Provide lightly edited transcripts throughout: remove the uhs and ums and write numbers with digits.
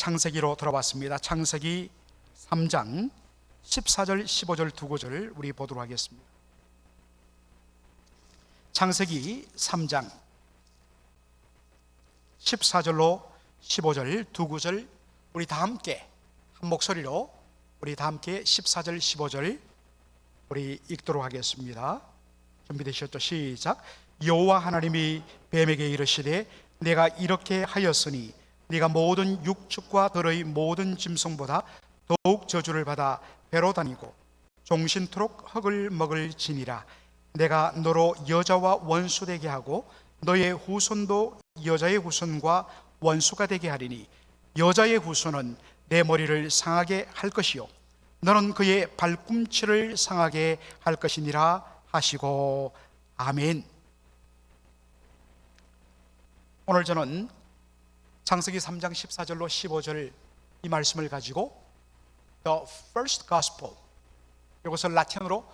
창세기로 돌아왔습니다. 창세기 3장 14절 15절 두 구절 우리 보도록 하겠습니다. 창세기 3장 14절로 15절 두 구절 우리 다 함께 한 목소리로 우리 다 함께 14절 15절 우리 읽도록 하겠습니다. 준비되셨죠? 시작. 여호와 하나님이 뱀에게 이르시되 내가 이렇게 하였으니 네가 모든 육축과 들의 모든 짐승보다 더욱 저주를 받아 배로 다니고 종신토록 흙을 먹을지니라. 내가 너로 여자와 원수 되게 하고 너의 후손도 여자의 후손과 원수가 되게 하리니 여자의 후손은 내 머리를 상하게 할 것이요 너는 그의 발꿈치를 상하게 할 것이니라 하시고 아멘. 오늘 저는 창세기 3장 14절로 15절 이 말씀을 가지고 The First Gospel, 이것을 라틴어로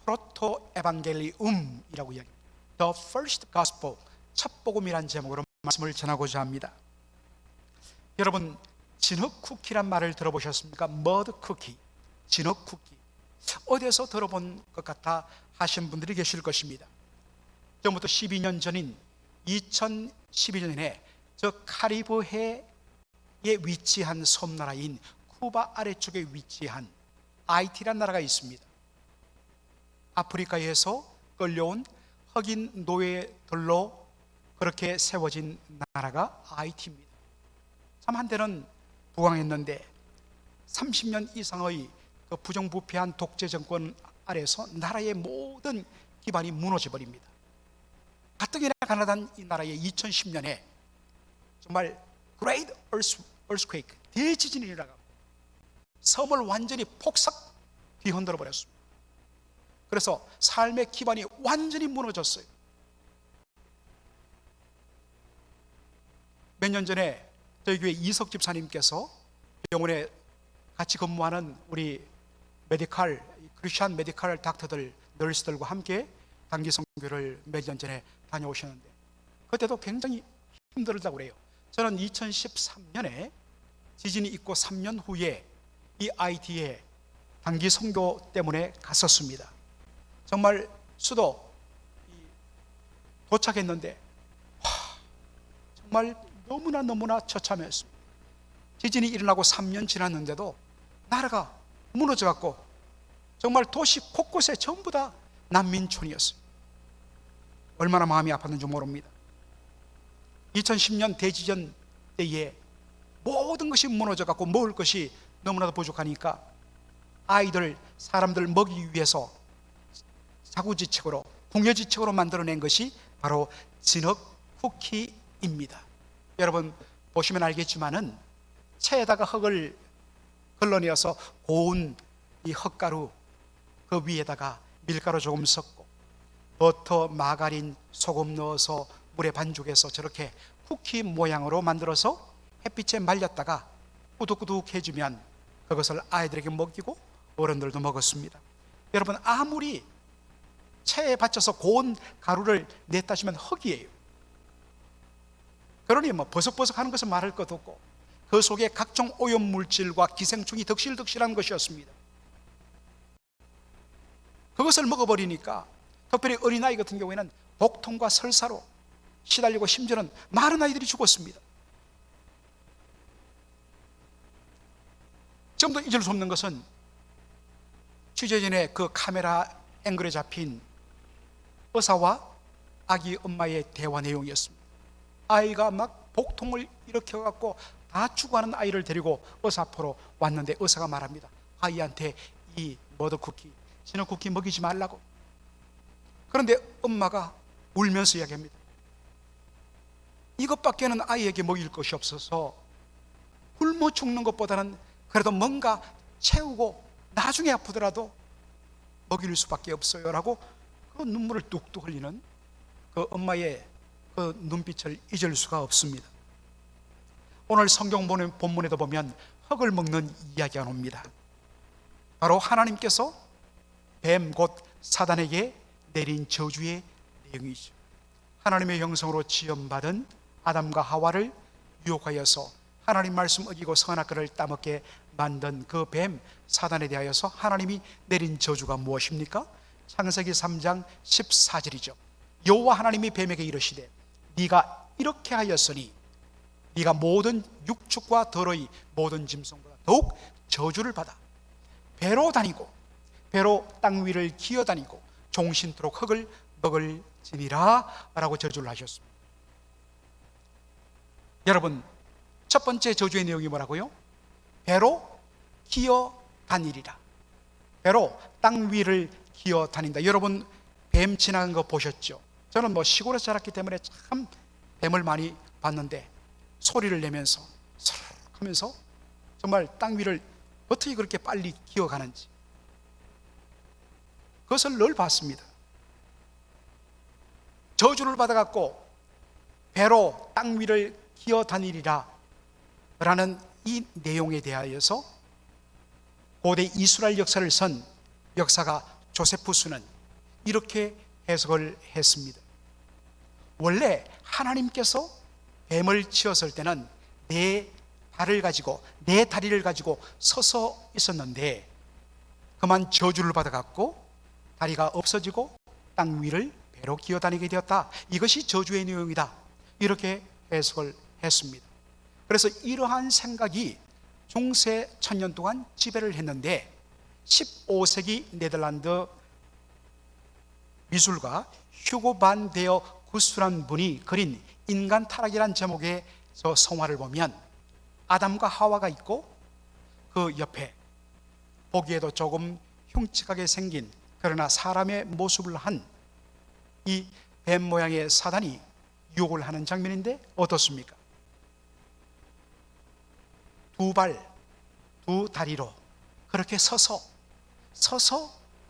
프로토 에반겔리움이라고 이야기합니다. The First Gospel, 첫 복음이란 제목으로 말씀을 전하고자 합니다. 여러분, 진흙 쿠키란 말을 들어보셨습니까? 머드 쿠키, 진흙 쿠키. 어디에서 들어본 것 같아 하신 분들이 계실 것입니다. 지금부터 12년 전인 2012년에 저 카리브해에 위치한 섬나라인 쿠바 아래쪽에 위치한 아이티란 나라가 있습니다. 아프리카에서 끌려온 흑인 노예들로 그렇게 세워진 나라가 아이티입니다. 참 한때는 부강했는데 30년 이상의 그 부정부패한 독재 정권 아래서 나라의 모든 기반이 무너져 버립니다. 가뜩이나 가난한 이 나라에 2010년에 정말 Great Earthquake, 대지진이 일어나고 섬을 완전히 폭삭 뒤흔들어 버렸습니다. 그래서 삶의 기반이 완전히 무너졌어요. 몇 년 전에 저희 교회 이석 집사님께서 병원에 같이 근무하는 우리 크리스천 메디컬 닥터들, 너스들과 함께 단기 선교를 몇 년 전에 다녀오셨는데 그때도 굉장히 힘들다고 그래요. 저는 2013년에 지진이 있고 3년 후에 이 아이티에 단기 선교 때문에 갔었습니다. 정말 수도 도착했는데 정말 너무나 처참했습니다. 지진이 일어나고 3년 지났는데도 나라가 무너져갖고 정말 도시 곳곳에 전부 다 난민촌이었어요. 얼마나 마음이 아팠는지 모릅니다. 2010년 대지진 때에 모든 것이 무너져갖고 먹을 것이 너무나도 부족하니까 아이들, 사람들 먹이기 위해서 자구지책으로, 궁여지책으로 만들어낸 것이 바로 진흙 쿠키입니다. 여러분 보시면 알겠지만은 체에다가 흙을 걸러내어서 고운 이 흙가루 그 위에다가 밀가루 조금 섞고 버터, 마가린, 소금 넣어서 물에 반죽해서 저렇게 쿠키 모양으로 만들어서 햇빛에 말렸다가 꾸덕꾸덕해지면 그것을 아이들에게 먹이고 어른들도 먹었습니다. 여러분 아무리 체에 받쳐서 고운 가루를 냈다 시면 흙이에요. 그러니 뭐 버석버석하는 것은 말할 것도 없고 그 속에 각종 오염물질과 기생충이 덕실덕실한 것이었습니다. 그것을 먹어버리니까 특별히 어린아이 같은 경우에는 복통과 설사로 시달리고 심지어는 많은 아이들이 죽었습니다. 지금도 잊을 수 없는 것은 취재 전에 그 카메라 앵글에 잡힌 의사와 아기 엄마의 대화 내용이었습니다. 아이가 막 복통을 일으켜갖고 다 죽어가는 아이를 데리고 의사 앞으로 왔는데 의사가 말합니다. 아이한테 이 머더쿠키, 진흙쿠키 먹이지 말라고. 그런데 엄마가 울면서 이야기합니다. 이것밖에는 아이에게 먹일 것이 없어서 굶어 죽는 것보다는 그래도 뭔가 채우고 나중에 아프더라도 먹일 수밖에 없어요 라고 그 눈물을 뚝뚝 흘리는 그 엄마의 그 눈빛을 잊을 수가 없습니다. 오늘 성경 본문에도 보면 흙을 먹는 이야기가 나옵니다. 바로 하나님께서 뱀 곧 사단에게 내린 저주의 내용이죠. 하나님의 형상으로 지음받은 아담과 하와를 유혹하여서 하나님 말씀 어기고 선악 과를 따먹게 만든 그 뱀 사단에 대하여서 하나님이 내린 저주가 무엇입니까? 창세기 3장 14절이죠. 여호와 하나님이 뱀에게 이르시되 네가 이렇게 하였으니 네가 모든 육축과 더러이 모든 짐승보다 더욱 저주를 받아 배로 다니고 배로 땅 위를 기어다니고 종신토록 흙을 먹을지니라 라고 저주를 하셨습니다. 여러분, 첫 번째 저주의 내용이 뭐라고요? 배로 기어다니리라. 배로 땅 위를 기어다닌다. 여러분, 뱀 지나간 거 보셨죠? 저는 시골에서 자랐기 때문에 참 뱀을 많이 봤는데 소리를 내면서 서르륵 하면서 정말 땅 위를 어떻게 그렇게 빨리 기어가는지 그것을 늘 봤습니다. 저주를 받아갖고 배로 땅 위를 기어다니리라 라는 이 내용에 대하여서 고대 이스라엘 역사를 선 역사가 조세푸스는 이렇게 해석을 했습니다. 원래 하나님께서 뱀을 지었을 때는 네 발을 가지고 네 다리를 가지고 서서 있었는데 그만 저주를 받아갖고 다리가 없어지고 땅 위를 배로 기어다니게 되었다. 이것이 저주의 내용이다. 이렇게 해석을 했습니다. 그래서 이러한 생각이 중세 천년 동안 지배를 했는데 15세기 네덜란드 미술가 휴고 반 데어 구스란 분이 그린 인간 타락이란 제목의 저 성화를 보면 아담과 하와가 있고 그 옆에 보기에도 조금 흉측하게 생긴 그러나 사람의 모습을 한 이 뱀 모양의 사단이 유혹을 하는 장면인데 어떻습니까? 두 발, 두 다리로 그렇게 서서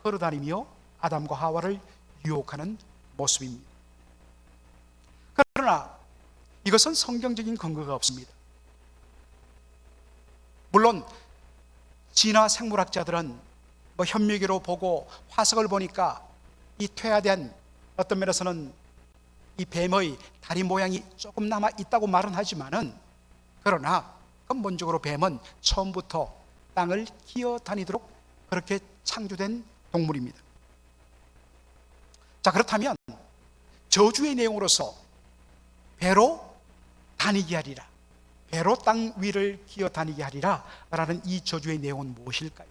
걸어다니며 아담과 하와를 유혹하는 모습입니다. 그러나 이것은 성경적인 근거가 없습니다. 물론 진화 생물학자들은 현미기로 보고 화석을 보니까 이 퇴화된 어떤 면에서는 이 뱀의 다리 모양이 조금 남아 있다고 말은 하지만은 그러나 근본적으로 뱀은 처음부터 땅을 기어다니도록 그렇게 창조된 동물입니다. 자, 그렇다면 저주의 내용으로서 배로 다니게 하리라, 배로 땅 위를 기어다니게 하리라 라는 이 저주의 내용은 무엇일까요?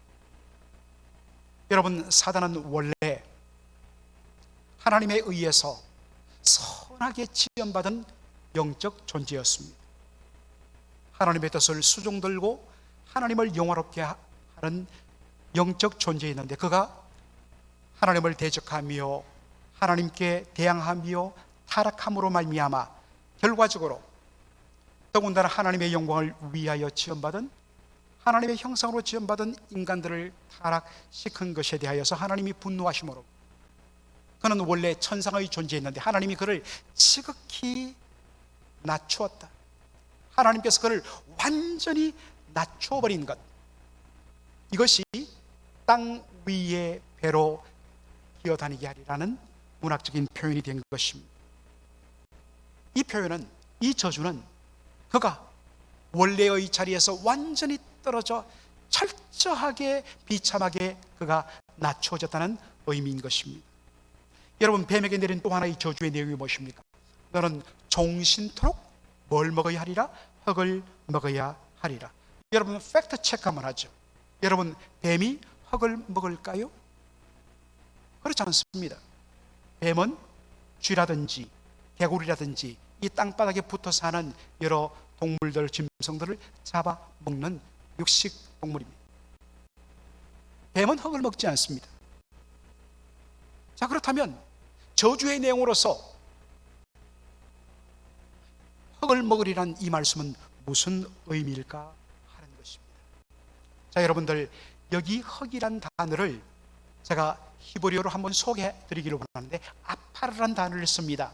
여러분, 사단은 원래 하나님에 의해서 선하게 지음받은 영적 존재였습니다. 하나님의 뜻을 수종들고 하나님을 영화롭게 하는 영적 존재였는데 그가 하나님을 대적하며 하나님께 대항하며 타락함으로 말미암아 결과적으로 더군다나 하나님의 영광을 위하여 지음받은 하나님의 형상으로 지음받은 인간들을 타락시킨 것에 대하여서 하나님이 분노하심으로 그는 원래 천상의 존재였는데 하나님이 그를 지극히 낮추었다. 하나님께서 그를 완전히 낮춰버린 것, 이것이 땅 위에 배로 기어다니게 하리라는 문학적인 표현이 된 것입니다. 이 표현은, 이 저주는 그가 원래의 자리에서 완전히 떨어져 철저하게 비참하게 그가 낮춰졌다는 의미인 것입니다. 여러분, 뱀에게 내린 또 하나의 저주의 내용이 무엇입니까? 너는 종신토록 뭘 먹어야 하리라? 흙을 먹어야 하리라. 여러분, 팩트 체크 한번 하죠. 여러분, 뱀이 흙을 먹을까요? 그렇지 않습니다. 뱀은 쥐라든지 개구리라든지 이 땅바닥에 붙어 사는 여러 동물들, 짐승들을 잡아먹는 육식 동물입니다. 뱀은 흙을 먹지 않습니다. 자, 그렇다면 저주의 내용으로서 흙을 먹으리란 이 말씀은 무슨 의미일까 하는 것입니다. 자, 여러분들, 여기 흙이란 단어를 제가 히브리어로 한번 소개해 드리기를 원하는데 아파르란 단어를 씁니다.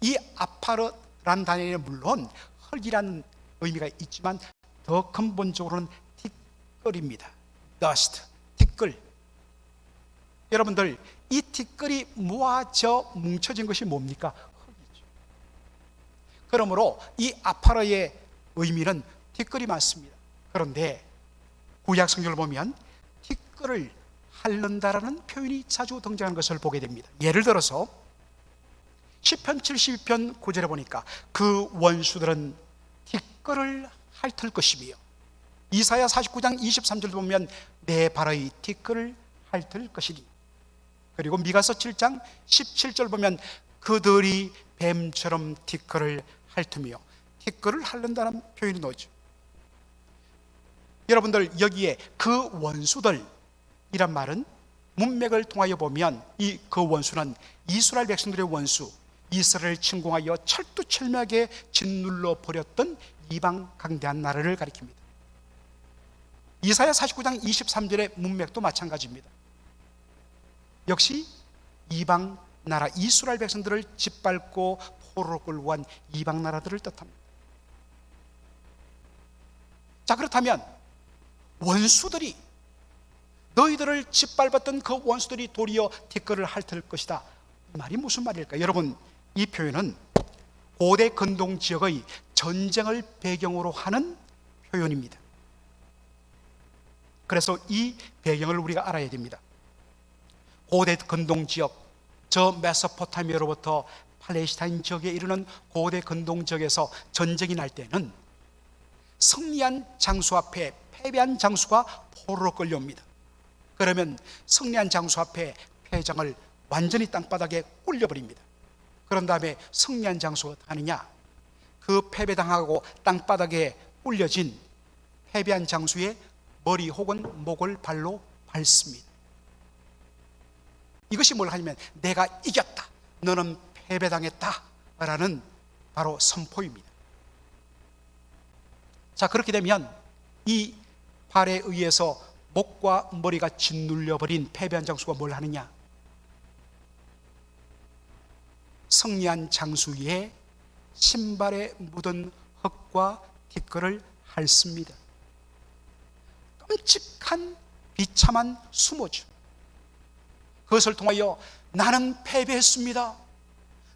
이 아파르란 단어에는 물론 흙이라는 의미가 있지만 더 근본적으로는 티끌입니다. dust, 티끌. 여러분들, 이 티끌이 모아져 뭉쳐진 것이 뭡니까? 흙이죠. 그러므로 이 아파르의 의미는 티끌이 맞습니다. 그런데 구약 성경을 보면 티끌을 핥는다라는 표현이 자주 등장하는 것을 보게 됩니다. 예를 들어서 시편 72편 9절에 보니까 그 원수들은 티끌을 핥을 것이며, 이사야 49장 23절에 보면 내 발의 티끌을 핥을 것이니, 그리고 미가서 7장 17절 보면 그들이 뱀처럼 티끌을 핥으며, 티끌을 핥는다는 표현이 나오죠. 여러분들, 여기에 그 원수들이란 말은 문맥을 통하여 보면 그 원수는 이스라엘 백성들의 원수, 이스라엘을 침공하여 철두철미하게 짓눌러 버렸던 이방 강대한 나라를 가리킵니다. 이사야 49장 23절의 문맥도 마찬가지입니다. 역시 이방 나라, 이스라엘 백성들을 짓밟고 포로로 끌고 간 이방 나라들을 뜻합니다. 자, 그렇다면 원수들이, 너희들을 짓밟았던 그 원수들이 도리어 티끌을 핥을 것이다, 이 말이 무슨 말일까? 여러분, 이 표현은 고대 근동 지역의 전쟁을 배경으로 하는 표현입니다. 그래서 이 배경을 우리가 알아야 됩니다. 고대 근동 지역, 저 메소포타미아로부터 팔레스타인 지역에 이르는 고대 근동 지역에서 전쟁이 날 때는 승리한 장수 앞에 패배한 장수가 포로로 끌려옵니다. 그러면 승리한 장수 앞에 패장을 완전히 땅바닥에 굴려버립니다. 그런 다음에 승리한 장수가 어떻게 하느냐? 그 패배당하고 땅바닥에 굴려진 패배한 장수의 머리 혹은 목을 발로 밟습니다. 이것이 뭘 하냐면 내가 이겼다, 너는 패배당했다 라는 바로 선포입니다. 자, 그렇게 되면 이 발에 의해서 목과 머리가 짓눌려버린 패배한 장수가 뭘 하느냐? 승리한 장수 위에 신발에 묻은 흙과 티끌을 핥습니다. 끔찍한 비참한 수모죠. 그것을 통하여 나는 패배했습니다,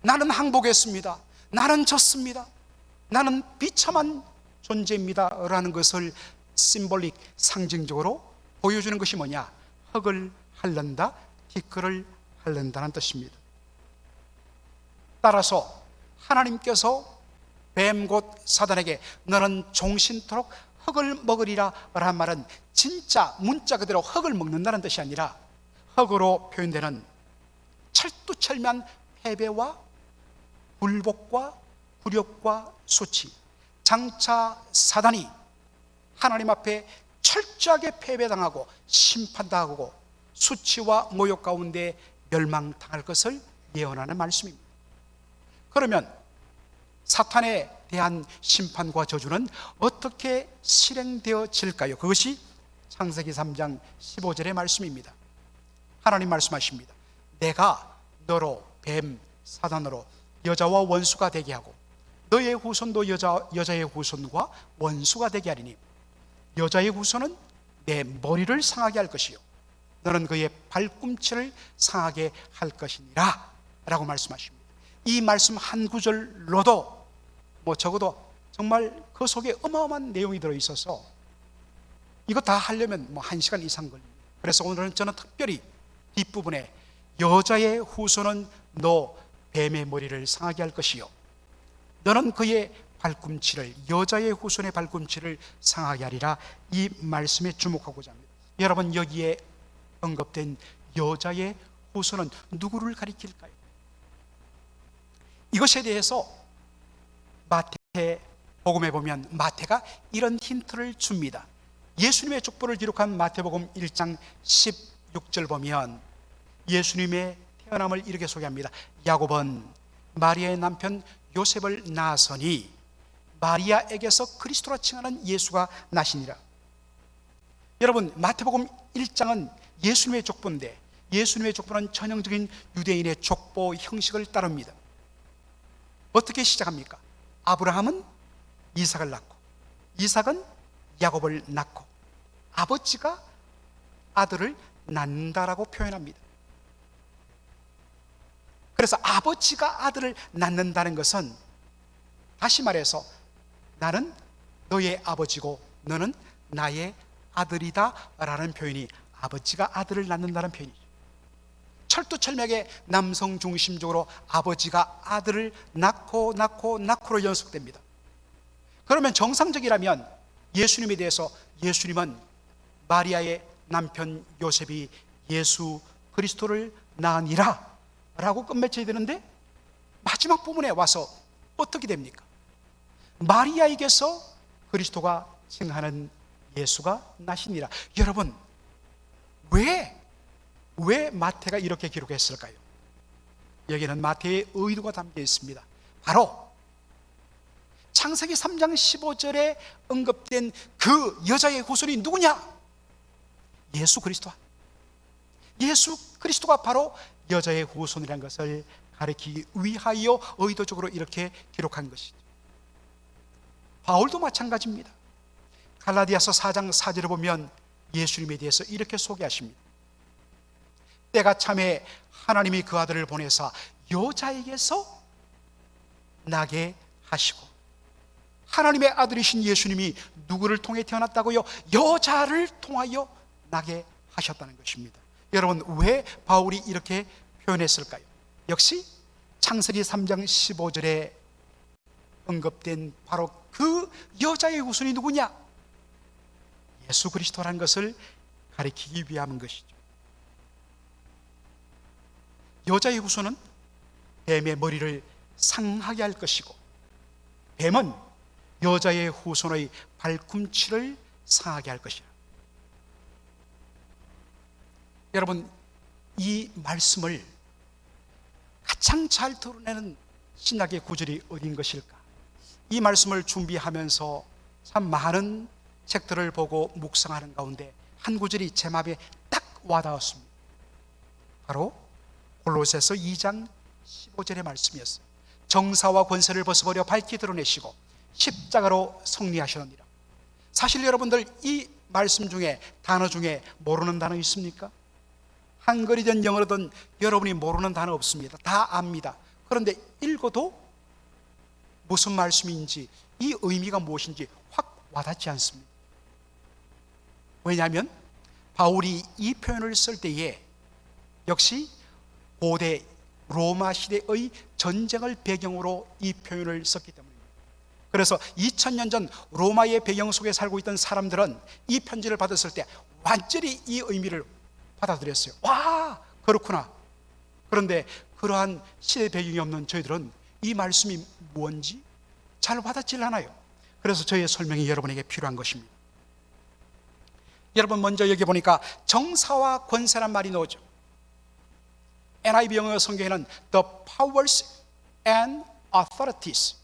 나는 항복했습니다, 나는 졌습니다, 나는 비참한 존재입니다 라는 것을 심볼릭, 상징적으로 보여주는 것이 뭐냐? 흙을 핥는다, 티끌을 핥는다는 뜻입니다. 따라서 하나님께서 뱀 곧 사단에게 너는 종신토록 흙을 먹으리라 라는 말은 진짜 문자 그대로 흙을 먹는다는 뜻이 아니라 흙으로 표현되는 철두철미한 패배와 굴복과 굴욕과 수치, 장차 사단이 하나님 앞에 철저하게 패배당하고 심판당하고 수치와 모욕 가운데 멸망당할 것을 예언하는 말씀입니다. 그러면 사탄에 대한 심판과 저주는 어떻게 실행되어질까요? 그것이 창세기 3장 15절의 말씀입니다. 하나님 말씀하십니다. 내가 너로 뱀 사단으로 여자와 원수가 되게 하고 너의 후손도 여자의 후손과 원수가 되게 하리니 여자의 후손은 내 머리를 상하게 할 것이요 너는 그의 발꿈치를 상하게 할 것이니라 라고 말씀하십니다. 이 말씀 한 구절로도 적어도 정말 그 속에 어마어마한 내용이 들어있어서 이거 다 하려면 1시간 이상 걸립니다. 그래서 오늘은 저는 특별히 뒷부분에 여자의 후손은 너 뱀의 머리를 상하게 할 것이요 너는 그의 발꿈치를, 여자의 후손의 발꿈치를 상하게 하리라, 이 말씀에 주목하고자 합니다. 여러분, 여기에 언급된 여자의 후손은 누구를 가리킬까요? 이것에 대해서 마태복음에 보면 마태가 이런 힌트를 줍니다. 예수님의 족보를 기록한 마태복음 1장 16절 보면 예수님의 태어남을 이렇게 소개합니다. 야곱은 마리아의 남편 요셉을 낳았으니 마리아에게서 그리스도라 칭하는 예수가 나시니라. 여러분, 마태복음 1장은 예수님의 족보인데 예수님의 족보는 전형적인 유대인의 족보 형식을 따릅니다. 어떻게 시작합니까? 아브라함은 이삭을 낳고 이삭은 야곱을 낳고 아버지가 아들을 낳는다라고 표현합니다. 그래서 아버지가 아들을 낳는다는 것은 다시 말해서 나는 너의 아버지고 너는 나의 아들이다 라는 표현이 아버지가 아들을 낳는다는 표현이죠. 철두철미하게 남성 중심적으로 아버지가 아들을 낳고로 연속됩니다. 그러면 정상적이라면 예수님에 대해서 예수님은 마리아의 남편 요셉이 예수 그리스도를 낳으니라 라고 끝맺혀야 되는데 마지막 부분에 와서 어떻게 됩니까? 마리아에게서 그리스도가 칭하는 예수가 나시니라. 여러분, 왜 마태가 이렇게 기록했을까요? 여기는 마태의 의도가 담겨 있습니다. 바로 창세기 3장 15절에 언급된 그 여자의 후손이 누구냐? 예수 그리스도. 예수 그리스도가 바로 여자의 후손이라는 것을 가리키기 위하여 의도적으로 이렇게 기록한 것이죠. 바울도 마찬가지입니다. 갈라디아서 4장 4절에 보면 예수님에 대해서 이렇게 소개하십니다. 때가 참에 하나님이 그 아들을 보내사 여자에게서 나게 하시고, 하나님의 아들이신 예수님이 누구를 통해 태어났다고요? 여자를 통하여 나게 하셨다는 것입니다. 여러분, 왜 바울이 이렇게 표현했을까요? 역시 창세기 3장 15절에 언급된 바로 그 여자의 후손이 누구냐? 예수 그리스도라는 것을 가리키기 위함인 것이죠. 여자의 후손은 뱀의 머리를 상하게 할 것이고, 뱀은 여자의 후손의 발꿈치를 상하게 할 것이야. 여러분, 이 말씀을 가장 잘 드러내는 신약의 구절이 어딘 것일까? 이 말씀을 준비하면서 참 많은 책들을 보고 묵상하는 가운데 한 구절이 제 마음에 딱 와닿았습니다. 바로 골로새서 2장 15절의 말씀이었어요. 정사와 권세를 벗어버려 밝히 드러내시고 십자가로 승리하셨느니라. 사실 여러분들 이 말씀 중에, 단어 중에 모르는 단어 있습니까? 한글이든 영어로든 여러분이 모르는 단어 없습니다. 다 압니다. 그런데 읽어도 무슨 말씀인지, 이 의미가 무엇인지 확 와닿지 않습니다. 왜냐하면 바울이 이 표현을 쓸 때에 역시 고대 로마 시대의 전쟁을 배경으로 이 표현을 썼기 때문입니다. 그래서 2000년 전 로마의 배경 속에 살고 있던 사람들은 이 편지를 받았을 때 완전히 이 의미를 받아들였어요. 와, 그렇구나. 그런데 그러한 시대 배경이 없는 저희들은 이 말씀이 뭔지 잘 와닿질 않아요. 그래서 저의 설명이 여러분에게 필요한 것입니다. 여러분, 먼저 여기 보니까 정사와 권세란 말이 나오죠. NIV 영어 성경에는 the powers and authorities,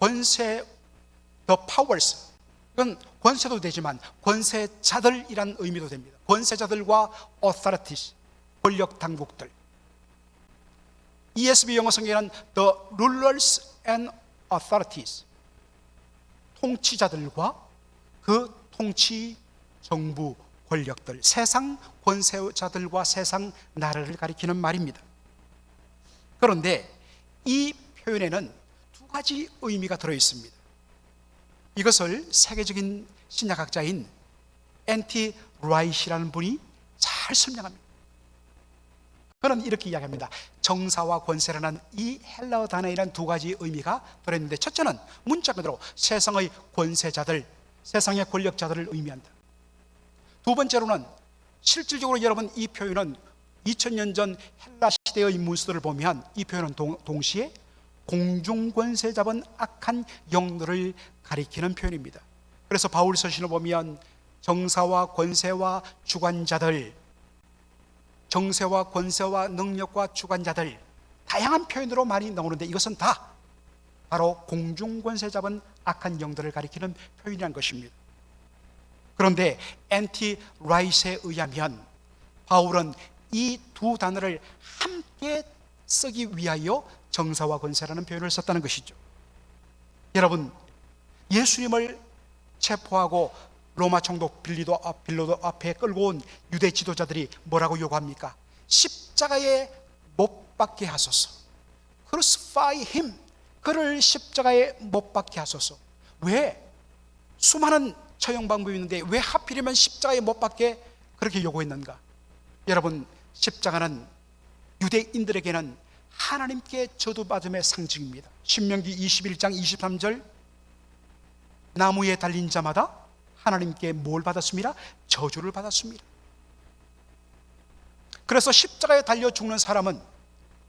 권세, the powers, 이건 권세도 되지만 권세자들이란 의미도 됩니다. 권세자들과 authorities, 권력 당국들. ESV 영어 성경에는 the rulers and authorities, 통치자들과 그 통치 정부 권력들, 세상 권세자들과 세상 나라를 가리키는 말입니다. 그런데 이 표현에는 두 가지 의미가 들어 있습니다. 이것을 세계적인 신약학자인 N.T. 라이시라는 분이 잘 설명합니다. 그는 이렇게 이야기합니다. 정사와 권세라는 이 헬라어 단어에는 두 가지 의미가 들어있는데, 첫째는 문자 그대로 세상의 권세자들, 세상의 권력자들을 의미한다. 두 번째로는 실질적으로 여러분, 이 표현은 2000년 전 헬라 시대의 문서들을 보면 이 표현은 동시에 공중권세 잡은 악한 영들을 가리키는 표현입니다. 그래서 바울 서신을 보면 정사와 권세와 주관자들, 정세와 권세와 능력과 주관자들, 다양한 표현으로 많이 나오는데 이것은 다 바로 공중권세 잡은 악한 영들을 가리키는 표현이라는 것입니다. 그런데 N.T. 라이트에 의하면 바울은 이 두 단어를 함께 쓰기 위하여 정사와 권세라는 표현을 썼다는 것이죠. 여러분, 예수님을 체포하고 로마 총독 빌라도 앞에 끌고 온 유대 지도자들이 뭐라고 요구합니까? 십자가에 못 박게 하소서. Crucify him. 그를 십자가에 못 박게 하소서. 왜? 수많은 처형 방법이 있는데 왜 하필이면 십자가에 못 박게 그렇게 요구했는가? 여러분, 십자가는 유대인들에게는 하나님께 저주받음의 상징입니다. 신명기 21장 23절, 나무에 달린 자마다 하나님께 뭘 받았습니다? 저주를 받았습니다. 그래서 십자가에 달려 죽는 사람은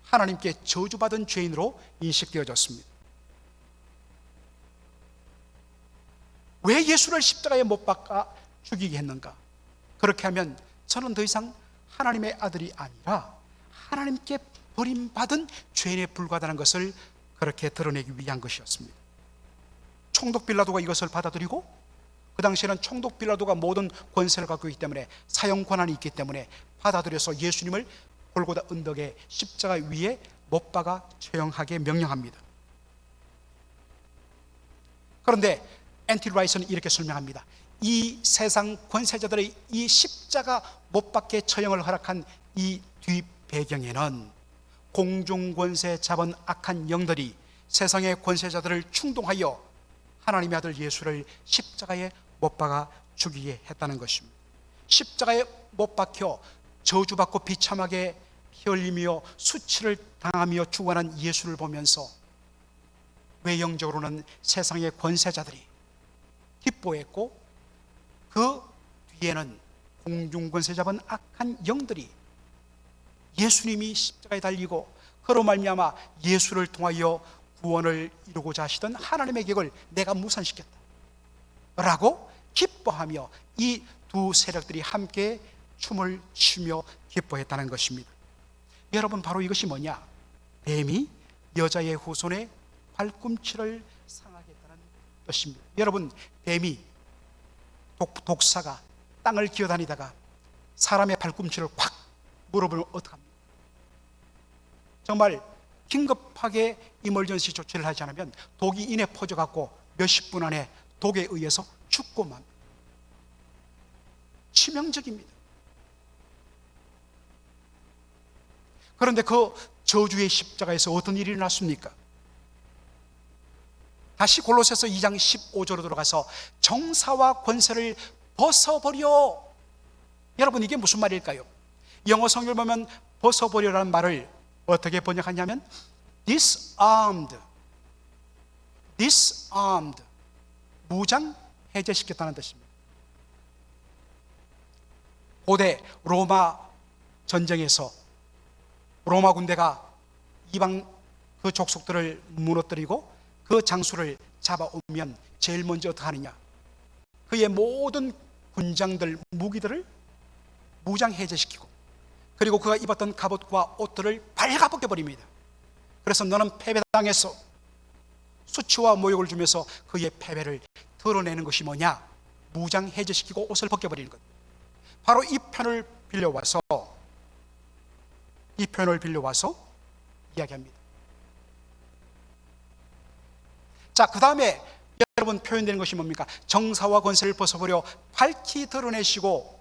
하나님께 저주받은 죄인으로 인식되어졌습니다. 왜 예수를 십자가에 못 박아 죽이게 했는가? 그렇게 하면 저는 더 이상 하나님의 아들이 아니라 하나님께 버림받은 죄인에 불과하다는 것을 그렇게 드러내기 위한 것이었습니다. 총독 빌라도가 이것을 받아들이고, 그 당시에는 총독 빌라도가 모든 권세를 갖고 있기 때문에, 사형 권한이 있기 때문에 받아들여서 예수님을 골고다 언덕의 십자가 위에 못 박아 처형하게 명령합니다. 그런데 앤티 라이스는 이렇게 설명합니다. 이 세상 권세자들의 이 십자가 못 박게 처형을 허락한 이 뒷배경에는 공중권세 잡은 악한 영들이 세상의 권세자들을 충동하여 하나님의 아들 예수를 십자가에 못 박아 죽이게 했다는 것입니다. 십자가에 못 박혀 저주받고 비참하게 피 흘리며 수치를 당하며 죽어가는 예수를 보면서 외형적으로는 세상의 권세자들이 기뻐했고, 그 뒤에는 공중권세 잡은 악한 영들이 예수님이 십자가에 달리고 그로 말미암아 예수를 통하여 구원을 이루고자 하시던 하나님의 계획을 내가 무산시켰다 라고 기뻐하며 이 두 세력들이 함께 춤을 추며 기뻐했다는 것입니다. 여러분, 바로 이것이 뭐냐? 뱀이 여자의 후손의 발꿈치를 상하겠다는 것입니다. 여러분, 뱀이 독사가 땅을 기어다니다가 사람의 발꿈치를 확 물어보면 어떡합니까? 정말 긴급하게 이멀전시 조치를 하지 않으면 독이 인해 퍼져갖고 몇십 분 안에 독에 의해서 죽고 맙니다. 치명적입니다. 그런데 그 저주의 십자가에서 어떤 일이 일어났습니까? 다시 골로새서 2장 15절로 들어가서 정사와 권세를 벗어버려. 여러분, 이게 무슨 말일까요? 영어 성경을 보면 벗어버려라는 말을 어떻게 번역하냐면 disarmed, 무장 해제시켰다는 뜻입니다. 고대 로마 전쟁에서 로마 군대가 이방 그 족속들을 무너뜨리고 그 장수를 잡아오면 제일 먼저 어떻게 하느냐? 그의 모든 군장들, 무기들을 무장 해제시키고, 그리고 그가 입었던 갑옷과 옷들을 발가벗겨 버립니다. 그래서 너는 패배당했어. 수치와 모욕을 주면서 그의 패배를 드러내는 것이 뭐냐? 무장 해제시키고 옷을 벗겨버리는 것. 바로 이 표현을 빌려와서 이야기합니다. 자, 그 다음에 여러분, 표현되는 것이 뭡니까? 정사와 권세를 벗어버려 밝히 드러내시고,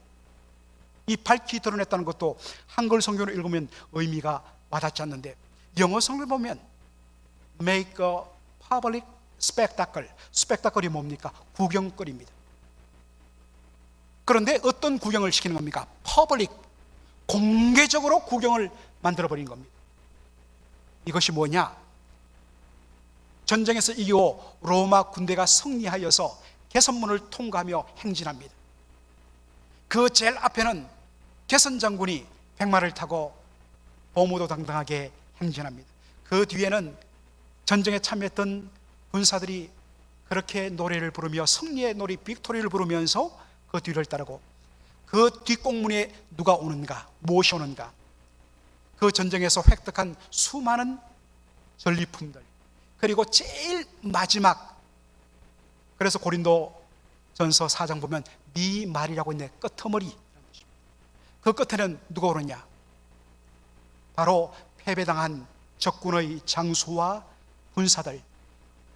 이 밝히 드러냈다는 것도 한글 성경을 읽으면 의미가 와닿지 않는데, 영어 성경을 보면 make a public spectacle, 스펙타클이 뭡니까? 구경거리입니다. 그런데 어떤 구경을 시키는 겁니까? 퍼블릭, 공개적으로 구경을 만들어버린 겁니다. 이것이 뭐냐? 전쟁에서 이기고 로마 군대가 승리하여서 개선문을 통과하며 행진합니다. 그 제일 앞에는 개선 장군이 백마를 타고 보무도당당하게 행진합니다. 그 뒤에는 전쟁에 참여했던 군사들이 그렇게 노래를 부르며 승리의 노래 빅토리를 부르면서 그 뒤를 따르고, 그 뒷공문에 누가 오는가, 무엇이 오는가, 그 전쟁에서 획득한 수많은 전리품들, 그리고 제일 마지막, 그래서 고린도 전서 4장 보면 미말이라고 있네, 끄트머리. 그 끝에는 누가 오느냐? 바로 패배당한 적군의 장수와 군사들,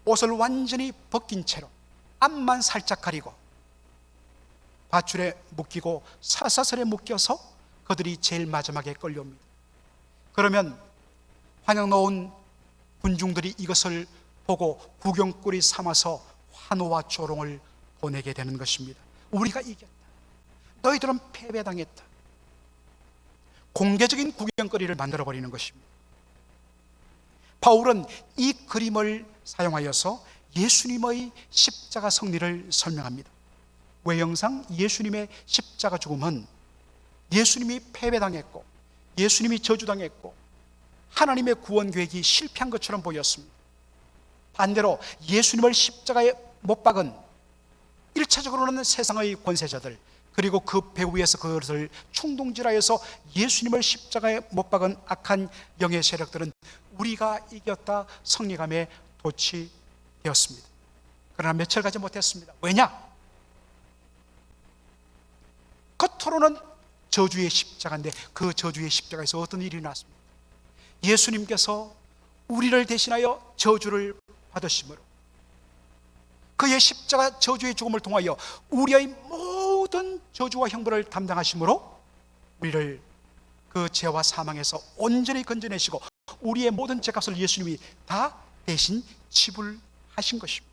옷을 완전히 벗긴 채로 앞만 살짝 가리고 밧줄에 묶이고 사사슬에 묶여서 그들이 제일 마지막에 끌려옵니다. 그러면 환영 놓은 군중들이 이것을 보고 구경거리 삼아서 환호와 조롱을 보내게 되는 것입니다. 우리가 이겼다, 너희들은 패배당했다, 공개적인 구경거리를 만들어버리는 것입니다. 바울은 이 그림을 사용하여서 예수님의 십자가 승리를 설명합니다. 외형상 예수님의 십자가 죽음은 예수님이 패배당했고 예수님이 저주당했고 하나님의 구원 계획이 실패한 것처럼 보였습니다. 반대로 예수님을 십자가에 못 박은 1차적으로는 세상의 권세자들, 그리고 그 배후에서 그것을 충동질하여서 예수님을 십자가에 못 박은 악한 영의 세력들은 우리가 이겼다 승리감에 도취되었습니다. 그러나 며칠 가지 못했습니다. 왜냐? 겉으로는 저주의 십자가인데 그 저주의 십자가에서 어떤 일이 났습니까? 예수님께서 우리를 대신하여 저주를 받으심으로, 그의 십자가 저주의 죽음을 통하여 우리의 모든 저주와 형벌을 담당하심으로 우리를 그 죄와 사망에서 온전히 건져내시고 우리의 모든 죄값을 예수님이 다 대신 지불하신 것입니다.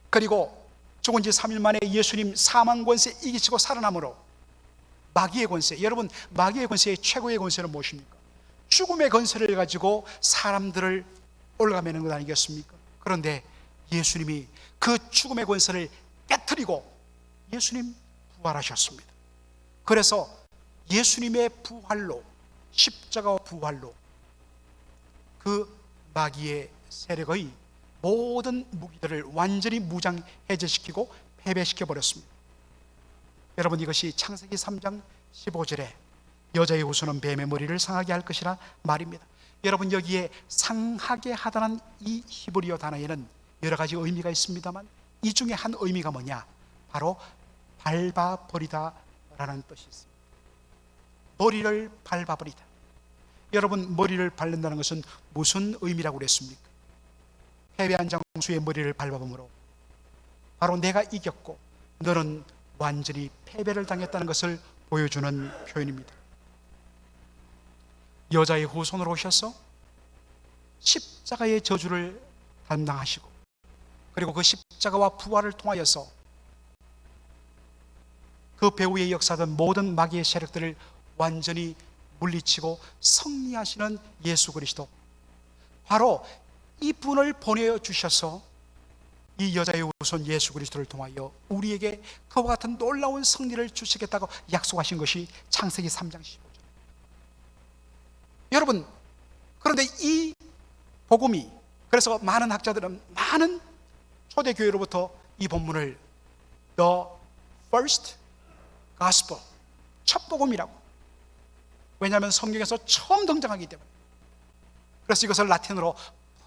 그리고 죽은 지 3일 만에 예수님 사망 권세 이기시고 살아남으로 마귀의 권세, 여러분 마귀의 권세의 최고의 권세는 무엇입니까? 죽음의 권세를 가지고 사람들을 올가매는 것 아니겠습니까? 그런데 예수님이 그 죽음의 권세를 깨트리고 예수님 부활하셨습니다. 그래서 예수님의 부활로, 십자가와 부활로 그 마귀의 세력의 모든 무기들을 완전히 무장 해제시키고 패배시켜 버렸습니다. 여러분, 이것이 창세기 3장 15절에 여자의 후손은 뱀의 머리를 상하게 할 것이라 말입니다. 여러분, 여기에 상하게 하다는 이 히브리어 단어에는 여러 가지 의미가 있습니다만 이 중에 한 의미가 뭐냐? 바로 밟아버리다 라는 뜻이 있습니다. 머리를 밟아버리다. 여러분, 머리를 밟는다는 것은 무슨 의미라고 그랬습니까? 패배한 장수의 머리를 밟아봄으로 바로 내가 이겼고 너는 완전히 패배를 당했다는 것을 보여주는 표현입니다. 여자의 후손으로 오셔서 십자가의 저주를 담당하시고 그리고 그 십자가와 부활을 통하여서 그 배후에 역사하던 모든 마귀의 세력들을 완전히 물리치고 승리하시는 예수 그리스도, 바로 이분을 보내주셔서 이 여자의 후손 예수 그리스도를 통하여 우리에게 그와 같은 놀라운 승리를 주시겠다고 약속하신 것이 창세기 3장 15절. 여러분, 그런데 이 복음이, 그래서 많은 학자들은, 많은 초대교회로부터 이 본문을 The First Gospel, 첫 복음이라고, 왜냐하면 성경에서 처음 등장하기 때문에, 그래서 이것을 라틴어로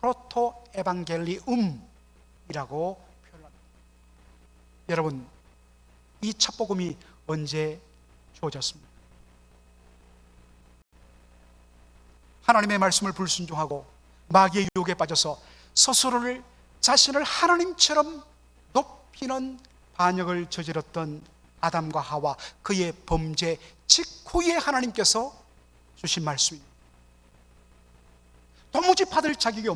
프로토 에반겔리움이라고 표현합니다. 여러분, 이 첫 복음이 언제 주어졌습니까? 하나님의 말씀을 불순종하고 마귀의 유혹에 빠져서 스스로를, 자신을 하나님처럼 높이는 반역을 저질렀던 아담과 하와, 그의 범죄 직후에 하나님께서 주신 말씀입니다. 도무지 받을 자격이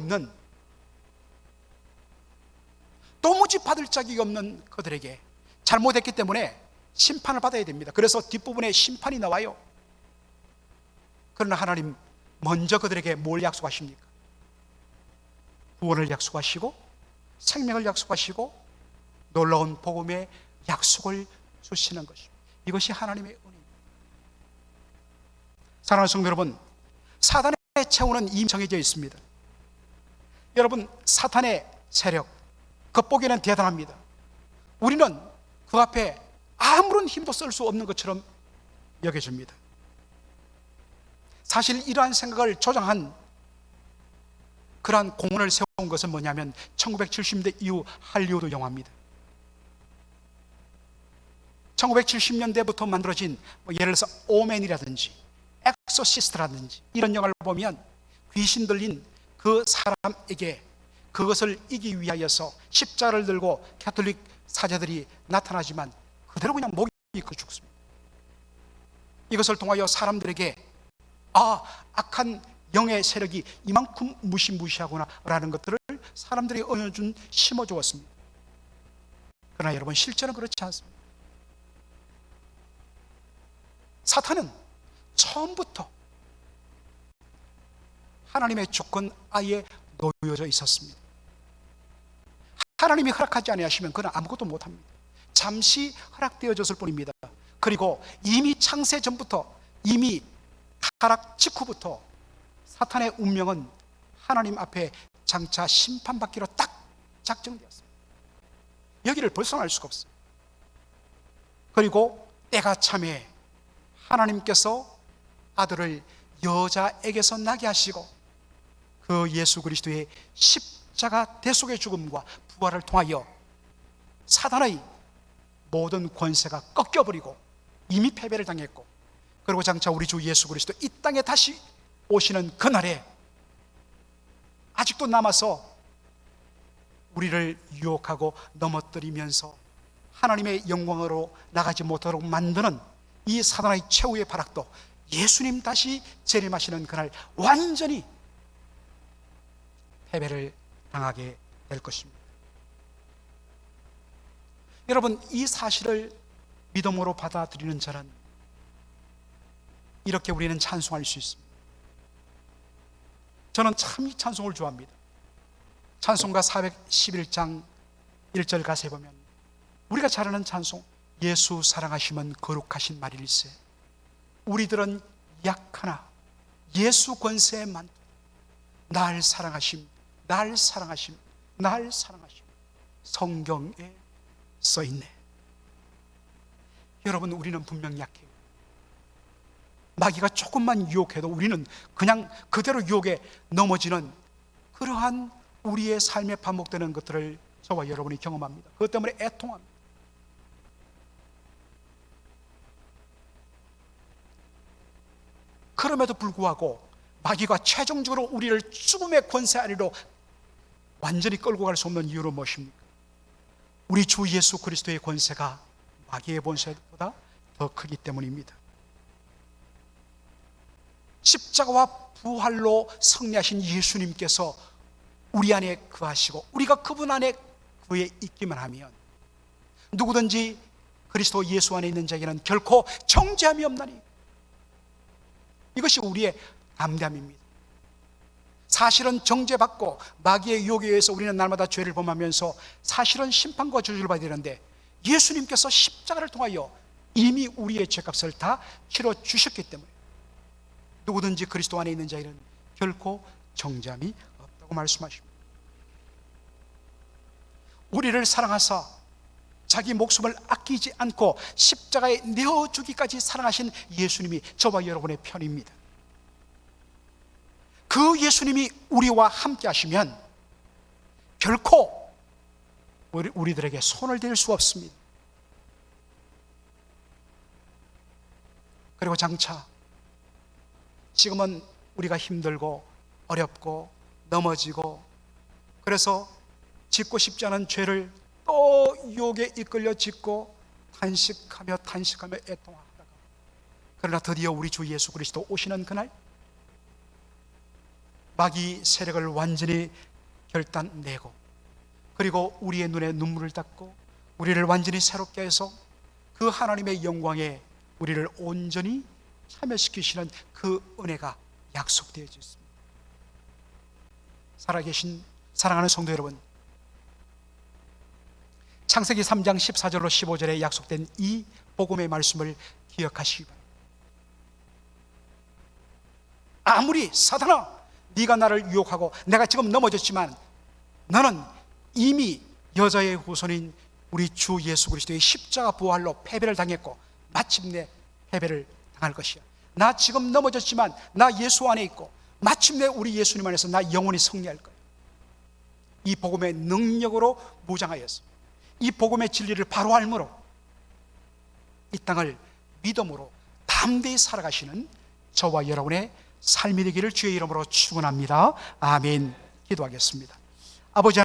없는, 그들에게 잘못했기 때문에 심판을 받아야 됩니다. 그래서 뒷부분에 심판이 나와요. 그러나 하나님 먼저 그들에게 뭘 약속하십니까? 구원을 약속하시고 생명을 약속하시고 놀라운 복음의 약속을 주시는 것입니다. 이것이 하나님의 은혜입니다. 사랑하는 성도 여러분, 사단의 채우는 이미 정해져 있습니다. 여러분, 사탄의 세력, 겉보기에는 대단합니다. 우리는 그 앞에 아무런 힘도 쓸 수 없는 것처럼 여겨집니다. 사실 이러한 생각을 조장한 그러한 공헌을 세운 것은 뭐냐면 1970년대 이후 할리우드 영화입니다. 1970년대부터 만들어진 예를 들어서 오맨이라든지 엑소시스트라든지 이런 영화를 보면 귀신 들린 그 사람에게 그것을 이기기 위하여서 십자가를 들고 가톨릭 사제들이 나타나지만 그대로 그냥 목이 그 죽습니다. 이것을 통하여 사람들에게 악한 영의 세력이 이만큼 무시무시하구나 라는 것들을 사람들이 심어주었습니다. 그러나 여러분, 실제는 그렇지 않습니다. 사탄은 처음부터 하나님의 주권 아예 놓여져 있었습니다. 하나님이 허락하지 아니하시면 그는 아무것도 못합니다. 잠시 허락되어졌을 뿐입니다. 그리고 이미 창세 전부터, 이미 타락 직후부터 사탄의 운명은 하나님 앞에 장차 심판받기로 딱 작정되었습니다. 여기를 벗어날 수가 없어요. 그리고 때가 참에 하나님께서 아들을 여자에게서 나게 하시고 그 예수 그리스도의 십자가 대속의 죽음과 부활을 통하여 사단의 모든 권세가 꺾여버리고 이미 패배를 당했고, 그리고 장차 우리 주 예수 그리스도 이 땅에 다시 오시는 그날에 아직도 남아서 우리를 유혹하고 넘어뜨리면서 하나님의 영광으로 나가지 못하도록 만드는 이 사단의 최후의 발악도 예수님 다시 재림하시는 그날 완전히 패배를 당하게 될 것입니다. 여러분, 이 사실을 믿음으로 받아들이는 자는 이렇게 우리는 찬송할 수 있습니다. 저는 참 이 찬송을 좋아합니다. 찬송가 411장 1절 가사에 보면 우리가 잘 아는 찬송, 예수 사랑하시면 거룩하신 말일세, 우리들은 약하나 예수 권세에 많다, 날 사랑하심, 날 사랑하심, 날 사랑하심, 성경에 써있네. 여러분, 우리는 분명 약해요. 마귀가 조금만 유혹해도 우리는 그냥 그대로 유혹에 넘어지는 그러한 우리의 삶에 반복되는 것들을 저와 여러분이 경험합니다. 그것 때문에 애통합니다. 그럼에도 불구하고 마귀가 최종적으로 우리를 죽음의 권세 아래로 완전히 끌고 갈 수 없는 이유는 무엇입니까? 우리 주 예수 그리스도의 권세가 마귀의 권세보다 더 크기 때문입니다. 십자가와 부활로 승리하신 예수님께서 우리 안에 거하시고 우리가 그분 안에 그에 있기만 하면 누구든지 그리스도 예수 안에 있는 자에게는 결코 정죄함이 없나니, 이것이 우리의 담대함입니다. 사실은 정죄받고 마귀의 유혹에 의해서 우리는 날마다 죄를 범하면서 사실은 심판과 저주를 받아야 되는데, 예수님께서 십자가를 통하여 이미 우리의 죄값을 다 치러 주셨기 때문에 누구든지 그리스도 안에 있는 자에는 결코 정죄함이 없다고 말씀하십니다. 우리를 사랑하사 자기 목숨을 아끼지 않고 십자가에 내어주기까지 사랑하신 예수님이 저와 여러분의 편입니다. 그 예수님이 우리와 함께 하시면 결코 우리들에게 손을 댈 수 없습니다. 그리고 장차 지금은 우리가 힘들고 어렵고 넘어지고 그래서 짓고 싶지 않은 죄를 또 유혹에 이끌려 짓고 탄식하며 애통하다가, 그러나 드디어 우리 주 예수 그리스도 오시는 그날 마귀 세력을 완전히 결단내고, 그리고 우리의 눈에 눈물을 닦고 우리를 완전히 새롭게 해서 그 하나님의 영광에 우리를 온전히 참여시키시는 그 은혜가 약속되어 있습니다. 살아계신 사랑하는 성도 여러분, 창세기 3장 14절로 15절에 약속된 이 복음의 말씀을 기억하시기 바랍니다. 아무리 사탄아 네가 나를 유혹하고 내가 지금 넘어졌지만 너는 이미 여자의 후손인 우리 주 예수 그리스도의 십자가 부활로 패배를 당했고 마침내 패배를 당할 것이야. 나 지금 넘어졌지만 나 예수 안에 있고 마침내 우리 예수님 안에서 나 영원히 승리할 거야. 이 복음의 능력으로 무장하여서 이 복음의 진리를 바로 알므로 이 땅을 믿음으로 담대히 살아가시는 저와 여러분의 삶이 되기를 주의 이름으로 축원합니다. 아멘. 기도하겠습니다. 아버지